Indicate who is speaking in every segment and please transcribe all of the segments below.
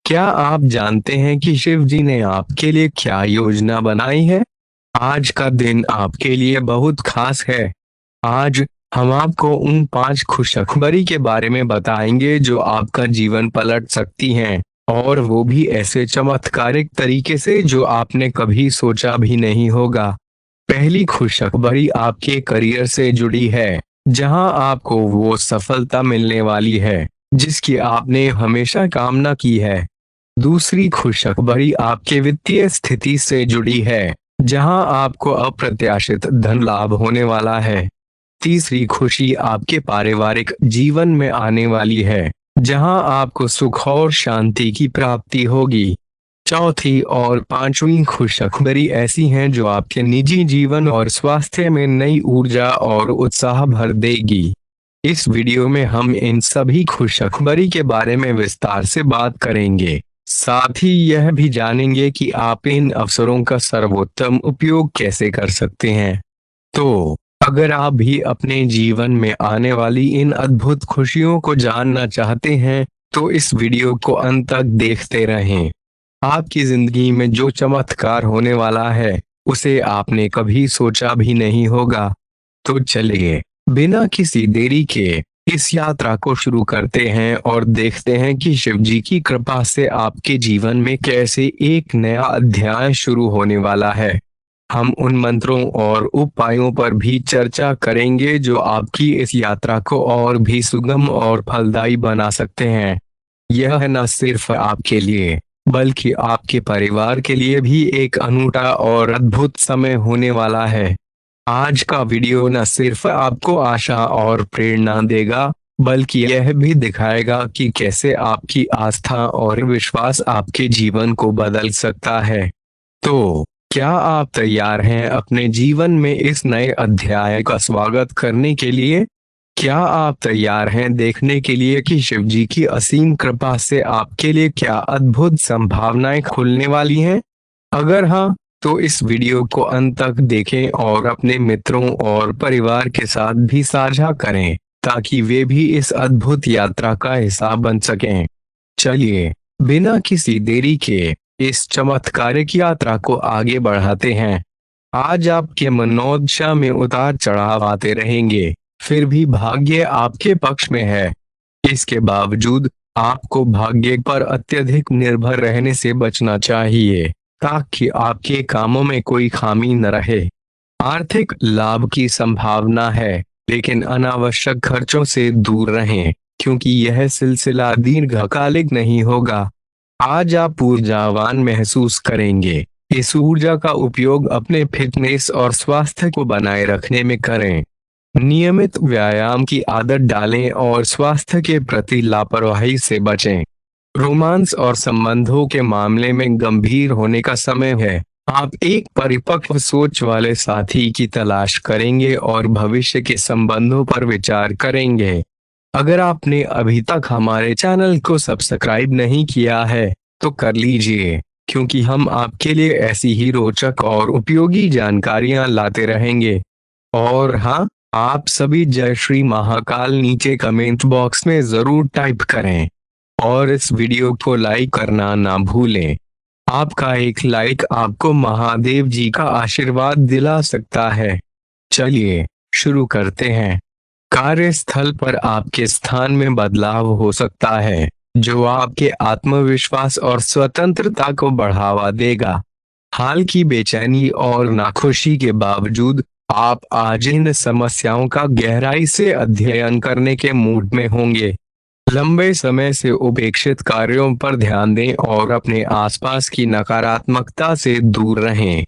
Speaker 1: क्या आप जानते हैं कि शिव जी ने आपके लिए क्या योजना बनाई है? आज का दिन आपके लिए बहुत खास है। आज हम आपको उन 5 खुशखबरी के बारे में बताएंगे जो आपका जीवन पलट सकती हैं, और वो भी ऐसे चमत्कारिक तरीके से जो आपने कभी सोचा भी नहीं होगा। पहली खुशखबरी आपके करियर से जुड़ी है, जहां आपको वो सफलता मिलने वाली है जिसकी आपने हमेशा कामना की है। दूसरी खुशखबरी आपके वित्तीय स्थिति से जुड़ी है, जहां आपको अप्रत्याशित धन लाभ होने वाला है। तीसरी खुशी आपके पारिवारिक जीवन में आने वाली है, जहां आपको सुख और शांति की प्राप्ति होगी। चौथी और पांचवी खुशखबरी ऐसी हैं जो आपके निजी जीवन और स्वास्थ्य में नई ऊर्जा और उत्साह भर देगी। इस वीडियो में हम इन सभी खुशखबरी के बारे में विस्तार से बात करेंगे। साथ ही यह भी जानेंगे कि आप इन अवसरों का सर्वोत्तम उपयोग कैसे कर सकते हैं। तो अगर आप भी अपने जीवन में आने वाली इन अद्भुत खुशियों को जानना चाहते हैं, तो इस वीडियो को अंत तक देखते रहें। आपकी जिंदगी में जो चमत्कार होने वाला है, उसे आपने कभी सोचा भी नहीं होगा। तो चलिए, बिना किसी देरी के इस यात्रा को शुरू करते हैं और देखते हैं कि शिव जी की कृपा से आपके जीवन में कैसे एक नया अध्याय शुरू होने वाला है। हम उन मंत्रों और उपायों पर भी चर्चा करेंगे जो आपकी इस यात्रा को और भी सुगम और फलदायी बना सकते हैं। यह न सिर्फ आपके लिए, बल्कि आपके परिवार के लिए भी एक अनूठा और अद्भुत समय होने वाला है। आज का वीडियो न सिर्फ आपको आशा और प्रेरणा देगा, बल्कि यह भी दिखाएगा कि कैसे आपकी आस्था और विश्वास आपके जीवन को बदल सकता है। तो क्या आप तैयार हैं अपने जीवन में इस नए अध्याय का स्वागत करने के लिए? क्या आप तैयार हैं देखने के लिए कि शिव जी की असीम कृपा से आपके लिए क्या अद्भुत संभावनाएं खुलने वाली हैं? अगर हाँ, तो इस वीडियो को अंत तक देखें और अपने मित्रों और परिवार के साथ भी साझा करें, ताकि वे भी इस अद्भुत यात्रा का हिस्सा बन सकें। चलिए, बिना किसी देरी के इस चमत्कारिक यात्रा को आगे बढ़ाते हैं। आज आपके मनोदशा में उतार चढ़ाव आते रहेंगे, फिर भी भाग्य आपके पक्ष में है। इसके बावजूद आपको भाग्य पर अत्यधिक निर्भर रहने से बचना चाहिए, ताकि आपके कामों में कोई खामी न रहे। आर्थिक लाभ की संभावना है, लेकिन अनावश्यक खर्चों से दूर रहें, क्योंकि यह सिलसिला दीर्घकालिक नहीं होगा। आज आप ऊर्जावान महसूस करेंगे। इस ऊर्जा का उपयोग अपने फिटनेस और स्वास्थ्य को बनाए रखने में करें। नियमित व्यायाम की आदत डालें और स्वास्थ्य के प्रति लापरवाही से बचें। रोमांस और संबंधों के मामले में गंभीर होने का समय है। आप एक परिपक्व सोच वाले साथी की तलाश करेंगे और भविष्य के संबंधों पर विचार करेंगे। अगर आपने अभी तक हमारे चैनल को सब्सक्राइब नहीं किया है, तो कर लीजिए, क्योंकि हम आपके लिए ऐसी ही रोचक और उपयोगी जानकारियां लाते रहेंगे। और हाँ, आप सभी जय श्री महाकाल नीचे कमेंट बॉक्स में जरूर टाइप करें, और इस वीडियो को लाइक करना ना भूलें। आपका एक लाइक आपको महादेव जी का आशीर्वाद दिला सकता है। चलिए, शुरू करते हैं। कार्यस्थल पर आपके स्थान में बदलाव हो सकता है, जो आपके आत्मविश्वास और स्वतंत्रता को बढ़ावा देगा। हाल की बेचैनी और नाखुशी के बावजूद आप आज इन समस्याओं का गहराई से अध्ययन करने के मूड में होंगे। लंबे समय से उपेक्षित कार्यों पर ध्यान दें और अपने आसपास की नकारात्मकता से दूर रहें।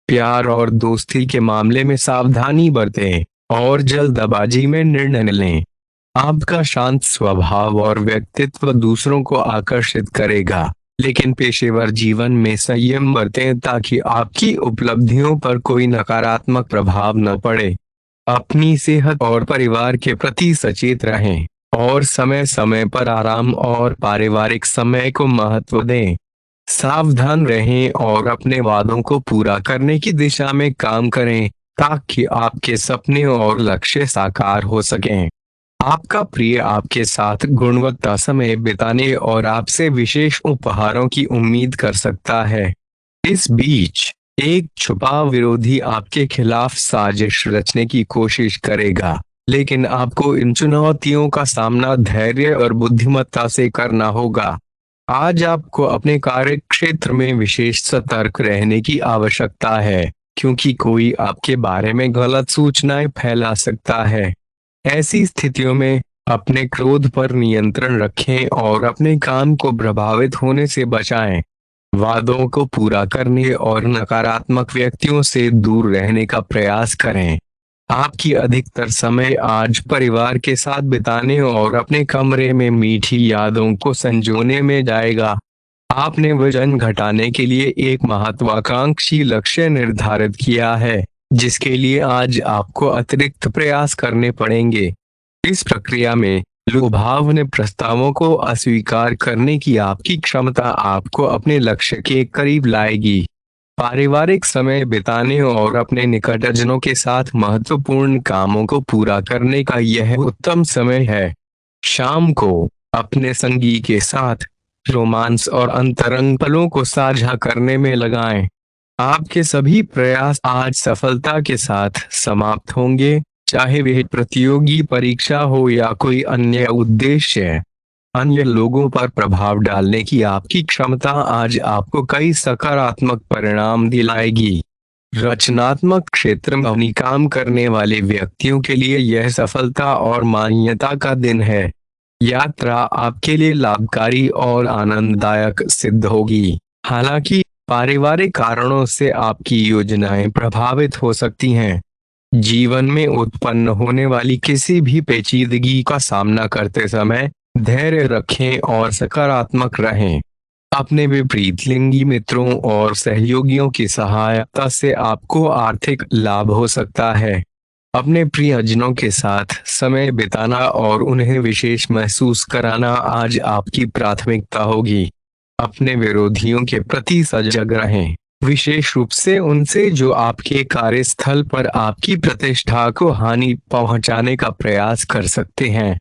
Speaker 1: प्यार और दोस्ती के मामले में सावधानी बरतें और जल्दबाजी में निर्णय न लें। आपका शांत स्वभाव और व्यक्तित्व दूसरों को आकर्षित करेगा, लेकिन पेशेवर जीवन में संयम बरतें ताकि आपकी उपलब्धियों पर कोई नकारात्मक प्रभाव न पड़े। अपनी सेहत और परिवार के प्रति सचेत रहें और समय समय पर आराम और पारिवारिक समय को महत्व दें। सावधान रहें और अपने वादों को पूरा करने की दिशा में काम करें, ताकि आपके सपने और लक्ष्य साकार हो सकें। आपका प्रिय आपके साथ गुणवत्ता समय बिताने और आपसे विशेष उपहारों की उम्मीद कर सकता है। इस बीच एक छुपा विरोधी आपके खिलाफ साजिश रचने की कोशिश करेगा, लेकिन आपको इन चुनौतियों का सामना धैर्य और बुद्धिमत्ता से करना होगा। आज आपको अपने कार्य क्षेत्र में विशेष सतर्क रहने की आवश्यकता है, क्योंकि कोई आपके बारे में गलत सूचनाएं फैला सकता है। ऐसी स्थितियों में अपने क्रोध पर नियंत्रण रखें और अपने काम को प्रभावित होने से बचाएं। वादों को पूरा करने और नकारात्मक व्यक्तियों से दूर रहने का प्रयास करें। आपकी अधिकतर समय आज परिवार के साथ बिताने और अपने कमरे में मीठी यादों को संजोने में जाएगा। आपने वजन घटाने के लिए एक महत्वाकांक्षी लक्ष्य निर्धारित किया है, जिसके लिए आज आपको अतिरिक्त प्रयास करने पड़ेंगे। इस प्रक्रिया में लुभावने प्रस्तावों को अस्वीकार करने की आपकी क्षमता आपको अपने लक्ष्य के करीब लाएगी। पारिवारिक समय बिताने और अपने निकटजनों के साथ महत्वपूर्ण कामों को पूरा करने का यह उत्तम समय है। शाम को अपने संगी के साथ रोमांस और अंतरंग पलों को साझा करने में लगाएं। आपके सभी प्रयास आज सफलता के साथ समाप्त होंगे, चाहे वह प्रतियोगी परीक्षा हो या कोई अन्य उद्देश्य। अन्य लोगों पर प्रभाव डालने की आपकी क्षमता आज आपको कई सकारात्मक परिणाम दिलाएगी। रचनात्मक क्षेत्र में अपनी काम करने वाले व्यक्तियों के लिए यह सफलता और मान्यता का दिन है। यात्रा आपके लिए लाभकारी और आनंददायक सिद्ध होगी। हालांकि पारिवारिक कारणों से आपकी योजनाएं प्रभावित हो सकती हैं। जीवन में उत्पन्न होने वाली किसी भी पेचीदगी का सामना करते समय धैर्य रखें और सकारात्मक रहें। अपने विपरीत लिंगी मित्रों और सहयोगियों की सहायता से आपको आर्थिक लाभ हो सकता है। अपने प्रियजनों के साथ समय बिताना और उन्हें विशेष महसूस कराना आज आपकी प्राथमिकता होगी। अपने विरोधियों के प्रति सजग रहें, विशेष रूप से उनसे जो आपके कार्यस्थल पर आपकी प्रतिष्ठा को हानि पहुंचाने का प्रयास कर सकते हैं।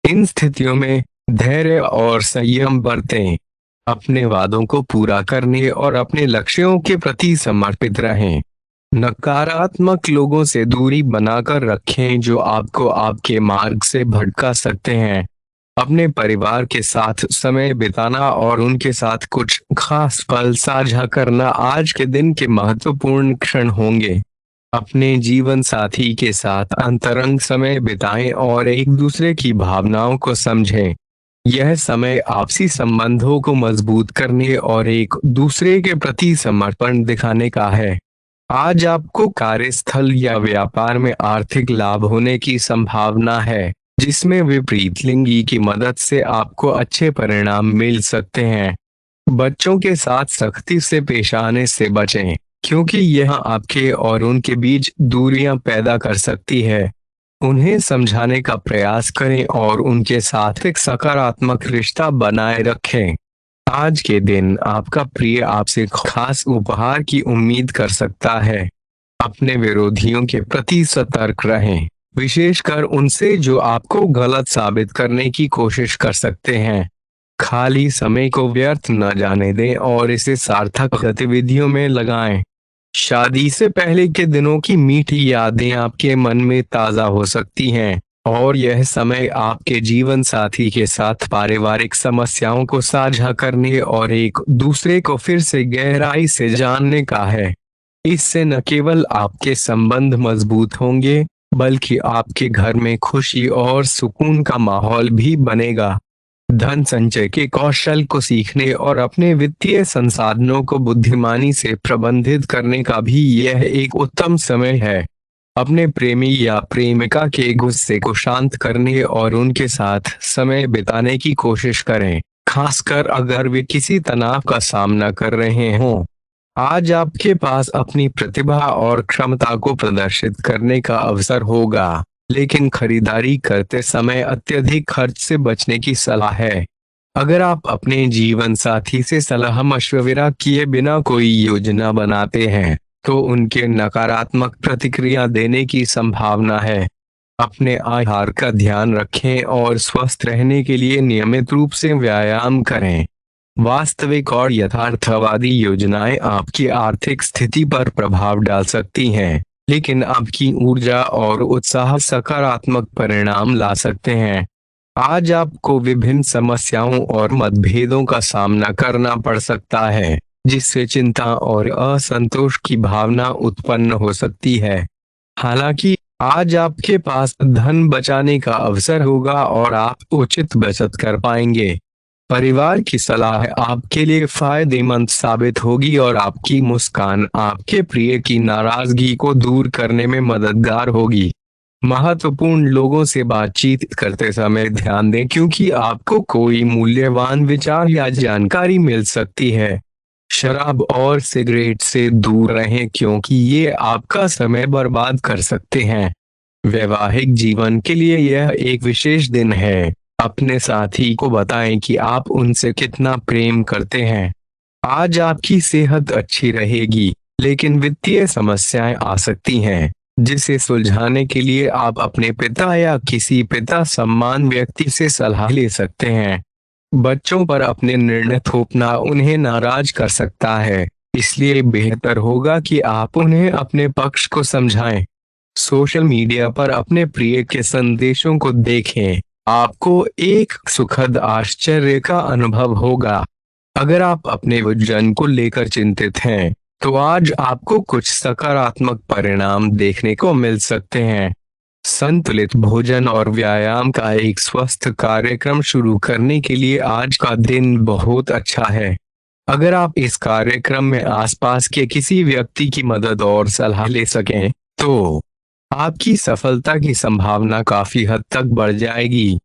Speaker 1: इन स्थितियों में धैर्य और संयम बरतें। अपने वादों को पूरा करने और अपने लक्ष्यों के प्रति समर्पित रहें। नकारात्मक लोगों से दूरी बनाकर रखें जो आपको आपके मार्ग से भटका सकते हैं। अपने परिवार के साथ समय बिताना और उनके साथ कुछ खास पल साझा करना आज के दिन के महत्वपूर्ण क्षण होंगे। अपने जीवन साथी के साथ अंतरंग समय बिताएं और एक दूसरे की भावनाओं को समझें। यह समय आपसी संबंधों को मजबूत करने और एक दूसरे के प्रति समर्पण दिखाने का है। आज आपको कार्यस्थल या व्यापार में आर्थिक लाभ होने की संभावना है, जिसमें विपरीत लिंगी की मदद से आपको अच्छे परिणाम मिल सकते हैं। बच्चों के साथ सख्ती से पेश आने से बचें, क्योंकि यह आपके और उनके बीच दूरियां पैदा कर सकती है। उन्हें समझाने का प्रयास करें और उनके साथ एक सकारात्मक रिश्ता बनाए रखें। आज के दिन आपका प्रिय आपसे खास उपहार की उम्मीद कर सकता है। अपने विरोधियों के प्रति सतर्क रहें, विशेषकर उनसे जो आपको गलत साबित करने की कोशिश कर सकते हैं। खाली समय को व्यर्थ न जाने दें और इसे सार्थक गतिविधियों में लगाएं। शादी से पहले के दिनों की मीठी यादें आपके मन में ताज़ा हो सकती हैं और यह समय आपके जीवन साथी के साथ पारिवारिक समस्याओं को साझा करने और एक दूसरे को फिर से गहराई से जानने का है। इससे न केवल आपके संबंध मजबूत होंगे, बल्कि आपके घर में खुशी और सुकून का माहौल भी बनेगा। धन संचय के कौशल को सीखने और अपने वित्तीय संसाधनों को बुद्धिमानी से प्रबंधित करने का भी यह एक उत्तम समय है। अपने प्रेमी या प्रेमिका के गुस्से को शांत करने और उनके साथ समय बिताने की कोशिश करें, खासकर अगर वे किसी तनाव का सामना कर रहे हों। आज आपके पास अपनी प्रतिभा और क्षमता को प्रदर्शित करने का अवसर होगा, लेकिन खरीदारी करते समय अत्यधिक खर्च से बचने की सलाह है। अगर आप अपने जीवन साथी से सलाह मशवरा किए बिना कोई योजना बनाते हैं, तो उनके नकारात्मक प्रतिक्रिया देने की संभावना है। अपने आहार का ध्यान रखें और स्वस्थ रहने के लिए नियमित रूप से व्यायाम करें। वास्तविक और यथार्थवादी योजनाएं आपकी आर्थिक स्थिति पर प्रभाव डाल सकती हैं, लेकिन आपकी ऊर्जा और उत्साह सकारात्मक परिणाम ला सकते हैं। आज आपको विभिन्न समस्याओं और मतभेदों का सामना करना पड़ सकता है, जिससे चिंता और असंतोष की भावना उत्पन्न हो सकती है। हालांकि आज आपके पास धन बचाने का अवसर होगा और आप उचित बचत कर पाएंगे। परिवार की सलाह आपके लिए फायदेमंद साबित होगी और आपकी मुस्कान आपके प्रिय की नाराजगी को दूर करने में मददगार होगी। महत्वपूर्ण लोगों से बातचीत करते समय ध्यान दें, क्योंकि आपको कोई मूल्यवान विचार या जानकारी मिल सकती है। शराब और सिगरेट से दूर रहें, क्योंकि ये आपका समय बर्बाद कर सकते हैं। वैवाहिक जीवन के लिए यह एक विशेष दिन है। अपने साथी को बताएं कि आप उनसे कितना प्रेम करते हैं। आज आपकी सेहत अच्छी रहेगी, लेकिन वित्तीय समस्याएं आ सकती हैं, जिसे सुलझाने के लिए आप अपने पिता या किसी पिता सम्मान व्यक्ति से सलाह ले सकते हैं। बच्चों पर अपने निर्णय थोपना उन्हें नाराज कर सकता है, इसलिए बेहतर होगा कि आप उन्हें अपने पक्ष को समझाएं। सोशल मीडिया पर अपने प्रिय के संदेशों को देखें, आपको एक सुखद आश्चर्य का अनुभव होगा। अगर आप अपने वजन को लेकर चिंतित हैं, तो आज आपको कुछ सकारात्मक परिणाम देखने को मिल सकते हैं। संतुलित भोजन और व्यायाम का एक स्वस्थ कार्यक्रम शुरू करने के लिए आज का दिन बहुत अच्छा है। अगर आप इस कार्यक्रम में आसपास के किसी व्यक्ति की मदद और सलाह ले सकें, तो आपकी सफलता की संभावना काफी हद तक बढ़ जाएगी।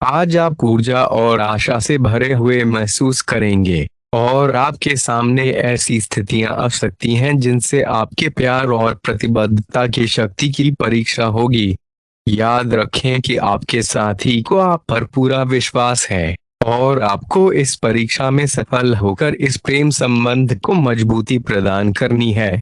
Speaker 1: आज आप ऊर्जा और आशा से भरे हुए महसूस करेंगे और आपके सामने ऐसी स्थितियां आ सकती हैं जिनसे आपके प्यार और प्रतिबद्धता की शक्ति की परीक्षा होगी। याद रखें कि आपके साथी को आप पर पूरा विश्वास है और आपको इस परीक्षा में सफल होकर इस प्रेम संबंध को मजबूती प्रदान करनी है।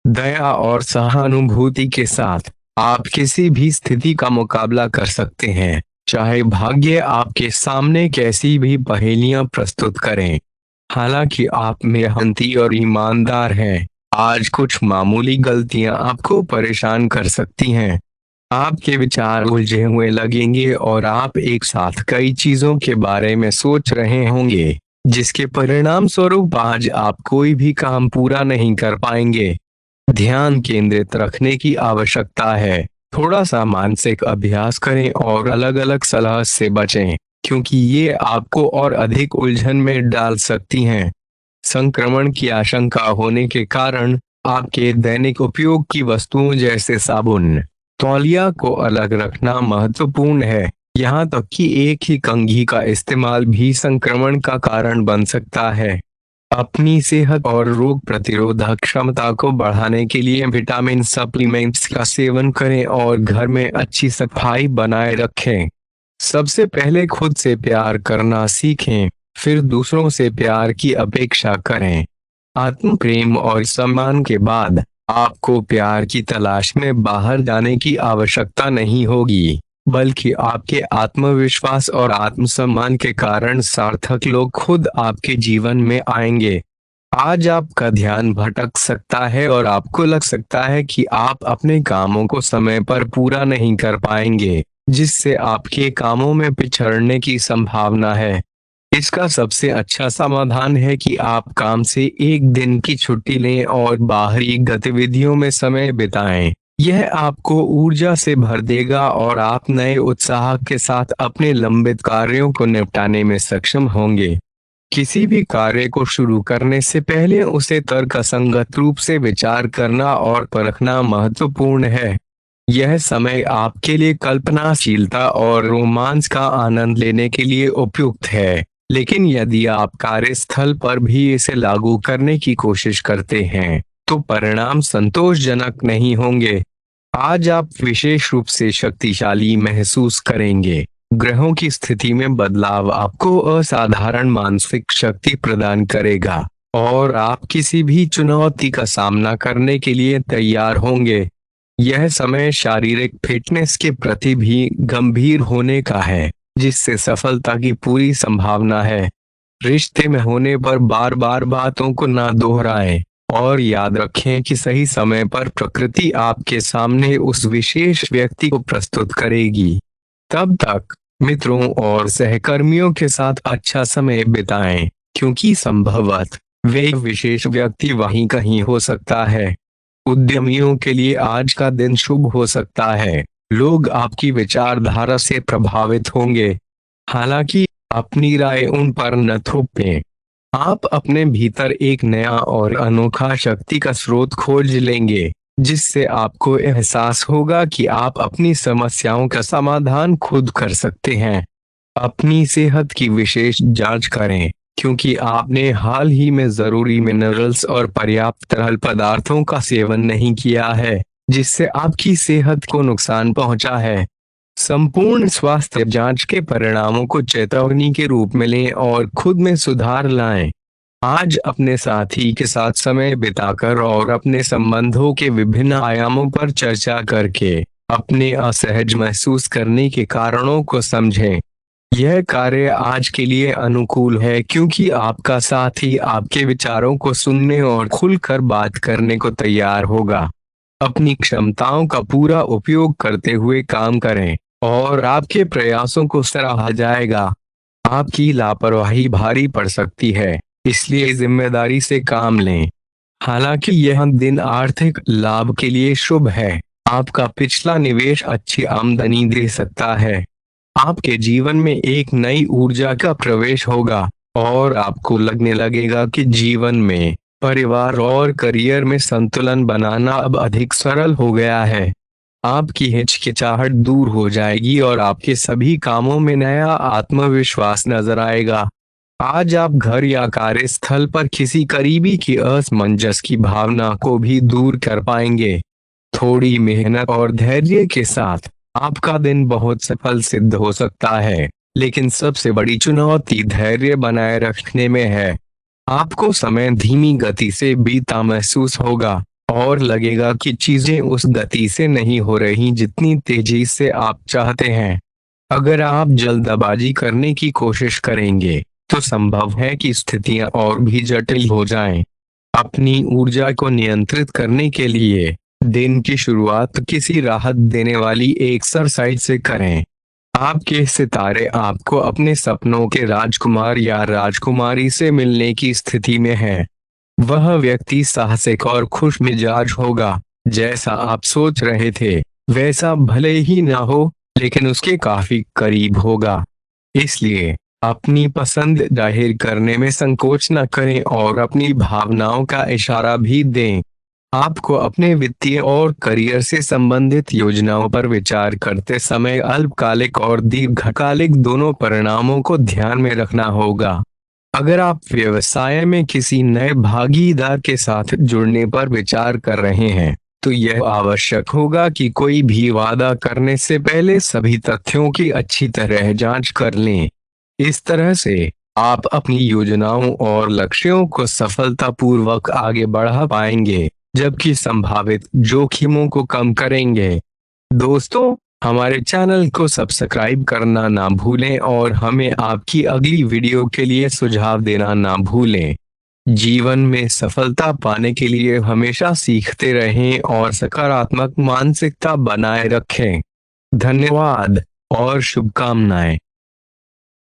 Speaker 1: दया और सहानुभूति के साथ आप किसी भी स्थिति का मुकाबला कर सकते हैं, चाहे भाग्य आपके सामने कैसी भी पहेलियां प्रस्तुत करें। हालांकि आप मेहनती और ईमानदार हैं, आज कुछ मामूली गलतियां आपको परेशान कर सकती हैं। आपके विचार उलझे हुए लगेंगे और आप एक साथ कई चीजों के बारे में सोच रहे होंगे, जिसके परिणाम स्वरूप आज आप कोई भी काम पूरा नहीं कर पाएंगे। ध्यान केंद्रित रखने की आवश्यकता है। थोड़ा सा मानसिक अभ्यास करें और अलग अलग सलाह से बचें, क्योंकि ये आपको और अधिक उलझन में डाल सकती हैं। संक्रमण की आशंका होने के कारण आपके दैनिक उपयोग की वस्तुओं जैसे साबुन, तौलिया को अलग रखना महत्वपूर्ण है। यहाँ तक कि एक ही कंघी का इस्तेमाल भी संक्रमण का कारण बन सकता है। अपनी सेहत और रोग प्रतिरोधक क्षमता को बढ़ाने के लिए विटामिन सप्लीमेंट्स का सेवन करें और घर में अच्छी सफाई बनाए रखें। सबसे पहले खुद से प्यार करना सीखें, फिर दूसरों से प्यार की अपेक्षा करें। आत्म प्रेम और सम्मान के बाद आपको प्यार की तलाश में बाहर जाने की आवश्यकता नहीं होगी, बल्कि आपके आत्मविश्वास और आत्मसम्मान के कारण सार्थक लोग खुद आपके जीवन में आएंगे। आज आपका ध्यान भटक सकता है और आपको लग सकता है कि आप अपने कामों को समय पर पूरा नहीं कर पाएंगे, जिससे आपके कामों में पिछड़ने की संभावना है। इसका सबसे अच्छा समाधान है कि आप काम से एक दिन की छुट्टी लें और बाहरी गतिविधियों में समय बिताएं। यह आपको ऊर्जा से भर देगा और आप नए उत्साह के साथ अपने लंबित कार्यों को निपटाने में सक्षम होंगे। किसी भी कार्य को शुरू करने से पहले उसे तर्कसंगत रूप से विचार करना और परखना महत्वपूर्ण है। यह समय आपके लिए कल्पनाशीलता और रोमांच का आनंद लेने के लिए उपयुक्त है, लेकिन यदि आप कार्यस्थल पर भी इसे लागू करने की कोशिश करते हैं, तो परिणाम संतोषजनक नहीं होंगे। आज आप विशेष रूप से शक्तिशाली महसूस करेंगे। ग्रहों की स्थिति में बदलाव आपको असाधारण मानसिक शक्ति प्रदान करेगा और आप किसी भी चुनौती का सामना करने के लिए तैयार होंगे। यह समय शारीरिक फिटनेस के प्रति भी गंभीर होने का है, जिससे सफलता की पूरी संभावना है। रिश्ते में होने पर बार बार बातों को ना दोहराएं और याद रखें कि सही समय पर प्रकृति आपके सामने उस विशेष व्यक्ति को प्रस्तुत करेगी। तब तक मित्रों और सहकर्मियों के साथ अच्छा समय बिताएं, क्योंकि संभवतः वे विशेष व्यक्ति वहीं कहीं हो सकता है। उद्यमियों के लिए आज का दिन शुभ हो सकता है। लोग आपकी विचारधारा से प्रभावित होंगे। हालांकि अपनी राय उन पर न थोपें। आप अपने भीतर एक नया और अनोखा शक्ति का स्रोत खोज लेंगे, जिससे आपको एहसास होगा कि आप अपनी समस्याओं का समाधान खुद कर सकते हैं। अपनी सेहत की विशेष जांच करें, क्योंकि आपने हाल ही में जरूरी मिनरल्स और पर्याप्त तरल पदार्थों का सेवन नहीं किया है, जिससे आपकी सेहत को नुकसान पहुंचा है। संपूर्ण स्वास्थ्य जांच के परिणामों को चेतावनी के रूप में लें और खुद में सुधार लाएं। आज अपने साथी के साथ समय बिताकर और अपने संबंधों के विभिन्न आयामों पर चर्चा करके अपने असहज महसूस करने के कारणों को समझें। यह कार्य आज के लिए अनुकूल है, क्योंकि आपका साथी आपके विचारों को सुनने और खुलकर बात करने को तैयार होगा। अपनी क्षमताओं का पूरा उपयोग करते हुए काम करें और आपके प्रयासों को सराहा जाएगा। आपकी लापरवाही भारी पड़ सकती है, इसलिए जिम्मेदारी से काम लें। हालांकि यह दिन आर्थिक लाभ के लिए शुभ है। आपका पिछला निवेश अच्छी आमदनी दे सकता है। आपके जीवन में एक नई ऊर्जा का प्रवेश होगा और आपको लगने लगेगा कि जीवन में परिवार और करियर में संतुलन बनाना अब अधिक सरल हो गया है। आपकी हिचकिचाहट दूर हो जाएगी और आपके सभी कामों में नया आत्मविश्वास नजर आएगा। आज आप घर या कार्यस्थल पर किसी करीबी की असमंजस की भावना को भी दूर कर पाएंगे। थोड़ी मेहनत और धैर्य के साथ आपका दिन बहुत सफल सिद्ध हो सकता है, लेकिन सबसे बड़ी चुनौती धैर्य बनाए रखने में है। आपको समय धीमी गति से बीता महसूस होगा और लगेगा कि चीजें उस गति से नहीं हो रही जितनी तेजी से आप चाहते हैं। अगर आप जल्दबाजी करने की कोशिश करेंगे तो संभव है कि स्थितियां और भी जटिल हो जाएं। अपनी ऊर्जा को नियंत्रित करने के लिए दिन की शुरुआत किसी राहत देने वाली एक्सरसाइज से करें। आपके सितारे आपको अपने सपनों के राजकुमार या राजकुमारी से मिलने की स्थिति में है। वह व्यक्ति साहसिक और खुश मिजाज होगा। जैसा आप सोच रहे थे वैसा भले ही ना हो, लेकिन उसके काफी करीब होगा। इसलिए अपनी पसंद जाहिर करने में संकोच न करें और अपनी भावनाओं का इशारा भी दें। आपको अपने वित्तीय और करियर से संबंधित योजनाओं पर विचार करते समय अल्पकालिक और दीर्घकालिक दोनों परिणामों को ध्यान में रखना होगा। अगर आप व्यवसाय में किसी नए भागीदार के साथ जुड़ने पर विचार कर रहे हैं, तो यह आवश्यक होगा कि कोई भी वादा करने से पहले सभी तथ्यों की अच्छी तरह जांच कर लें। इस तरह से आप अपनी योजनाओं और लक्ष्यों को सफलतापूर्वक आगे बढ़ा पाएंगे, जबकि संभावित जोखिमों को कम करेंगे। दोस्तों, हमारे चैनल को सब्सक्राइब करना ना भूलें और हमें आपकी अगली वीडियो के लिए सुझाव देना ना भूलें। जीवन में सफलता पाने के लिए हमेशा सीखते रहें और सकारात्मक मानसिकता बनाए रखें। धन्यवाद और शुभकामनाएं।